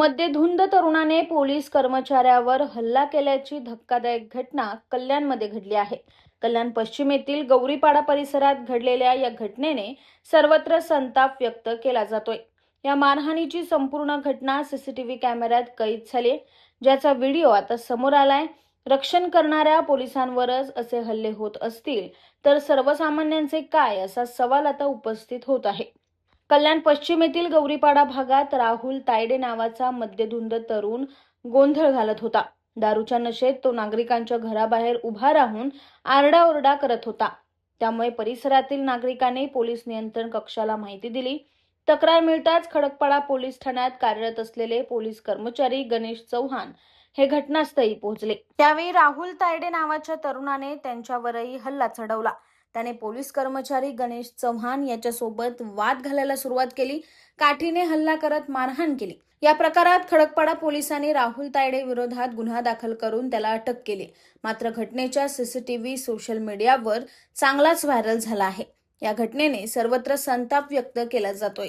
मद्यधुंद तरुणाने पोलीस कर्मचाऱ्यावर हल्ला केल्याची धक्कादायक घटना कल्याणमध्ये घडली आहे. कल्याण पश्चिम येथील गौरीपाडा परिसरात घडलेल्या या घटनेने सर्वत्र संताप व्यक्त केला जातोय. या मारहाणीची संपूर्ण घटना सीसीटीव्ही कॅमेऱ्यात कैद झाली, ज्याचा व्हिडिओ आता समोर आलाय. रक्षण करणाऱ्या पोलिसांवरच असे हल्ले होत असतील तर सर्वसामान्यांचे काय, असा सवाल आता उपस्थित होत आहे. कल्याण पश्चिम येथील गौरीपाडा भागात राहुल तायडे नावाचा मद्यधुंद तरुण गोंधळ घालत होता. दारूच्या नशेत तो नागरिकांच्या घराबाहेर उभा राहून आरडाओरडा करत होता. त्यामुळे परिसरातील नागरिकांनी पोलीस नियंत्रण कक्षाला माहिती दिली. तक्रार मिळताच खडकपाडा पोलीस ठाण्यात कार्यरत असलेले पोलीस कर्मचारी गणेश चव्हाण हे घटनास्थळी पोहोचले. त्यावेळी राहुल तायडे नावाच्या तरुणाने त्यांच्यावरही हल्ला चढवला. त्याने पोलीस कर्मचारी गणेश चव्हाण याच्यासोबत वाद घालायला सुरुवात केली. काठीने हल्ला करत मारहाण केली. या प्रकारात खडकपाडा पोलिसांनी राहुल तायडे विरोधात गुन्हा दाखल करून त्याला अटक केली. मात्र घटनेच्या सीसीटीव्ही सोशल मीडियावर चांगलाच व्हायरल झाला आहे. या घटनेने सर्वत्र संताप व्यक्त केला जातोय.